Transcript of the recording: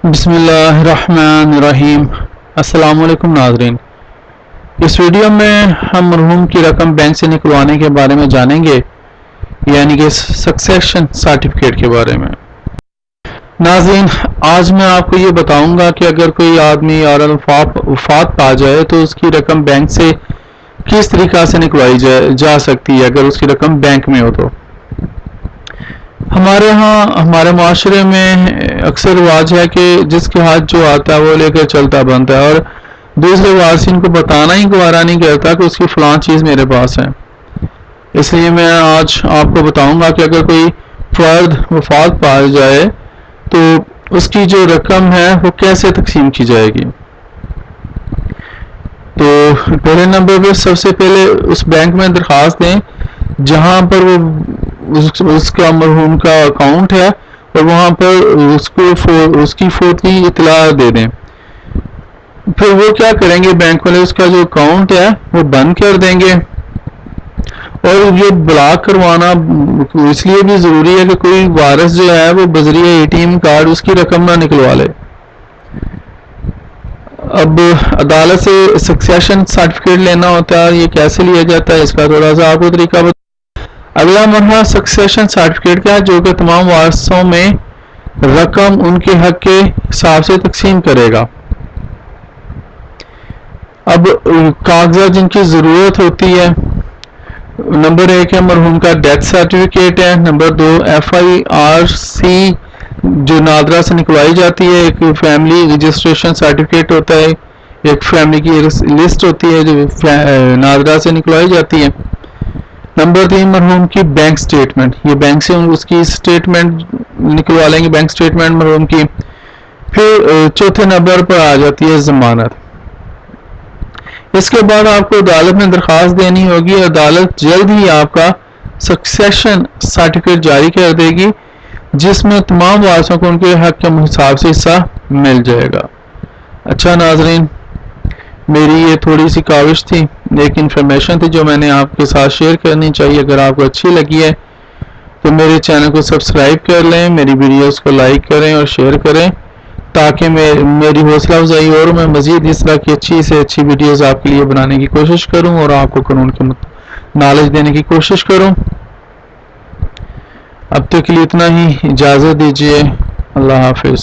بسم اللہ الرحمن الرحیم۔ السلام علیکم ناظرین، اس ویڈیو میں ہم مرحوم کی رقم بینک سے نکلوانے کے بارے میں جانیں گے، یعنی کہ سکسیشن سرٹیفکیٹ کے بارے میں۔ ناظرین، آج میں آپ کو یہ بتاؤں گا کہ اگر کوئی آدمی اور وفات پا جائے تو اس کی رقم بینک سے کس طریقہ سے نکلوائی جا سکتی ہے اگر اس کی رقم بینک میں ہو تو۔ ہمارے معاشرے میں اکثر رواج ہے کہ جس کے ہاتھ جو آتا ہے وہ لے کر چلتا بنتا ہے، اور دوسرے وارثین کو بتانا ہی گوارا نہیں کرتا کہ اس کی فلاں چیز میرے پاس ہے۔ اس لیے میں آج آپ کو بتاؤں گا کہ اگر کوئی فرد وفات پا جائے تو اس کی جو رقم ہے وہ کیسے تقسیم کی جائے گی۔ تو پہلے نمبر پہ سب سے پہلے اس بینک میں درخواست دیں جہاں پر وہ اس کا مرحوم کا اکاؤنٹ ہے، اور وہاں پر اس کی فوت کی اطلاع دے دیں۔ پھر وہ کیا کریں گے، بینک والے اس کا جو اکاؤنٹ ہے وہ بند کر دیں گے، اور یہ بلاک کروانا اس لیے بھی ضروری ہے کہ کوئی وارث جو ہے وہ بذریعہ ATM کارڈ اس کی رقم نہ نکلوا لے۔ اب عدالت سے سکسیشن سرٹیفکیٹ لینا ہوتا ہے، یہ کیسے لیا جاتا ہے اس کا تھوڑا سا آپ کو طریقہ بتا۔ اگلا مرحلہ سکسیشن سرٹیفکیٹ کا ہے، جو کہ تمام وارثوں میں رقم ان کے حق کے حساب سے تقسیم کرے گا۔ اب کاغذات جن کی ضرورت ہوتی ہے، نمبر 1 ہے مرحوم کا ڈیتھ سرٹیفکیٹ ہے، نمبر 2 FIRC جو نادرا سے نکلوائی جاتی ہے، ایک فیملی رجسٹریشن سرٹیفکیٹ ہوتا ہے، ایک فیملی کی لسٹ ہوتی ہے جو نادرا سے نکلوائی جاتی ہے۔ نمبر 3 مرحوم کی بینک سٹیٹمنٹ، یہ بینک سے اس کی سٹیٹمنٹ نکلوا لیں گے، بینک سٹیٹمنٹ مرحوم کی۔ پھر چوتھے نمبر پر آ جاتی ہے ضمانت۔ اس کے بعد آپ کو عدالت میں درخواست دینی ہوگی، عدالت جلد ہی آپ کا سکسیشن سرٹیفکیٹ جاری کر دے گی، جس میں تمام وارثوں کو ان کے حق کے حساب سے حصہ مل جائے گا۔ اچھا ناظرین، میری یہ تھوڑی سی کاوش تھی، ایک انفارمیشن تھی جو میں نے آپ کے ساتھ شیئر کرنی چاہیے۔ اگر آپ کو اچھی لگی ہے تو میرے چینل کو سبسکرائب کر لیں، میری ویڈیوز کو لائک کریں اور شیئر کریں، تاکہ میری حوصلہ افزائی اور میں مزید اس طرح کی اچھی سے اچھی ویڈیوز آپ کے لیے بنانے کی کوشش کروں اور آپ کو قانون کی نالج دینے کی کوشش کروں۔ اب تک کے لیے اتنا ہی، اجازت دیجیے، اللہ حافظ۔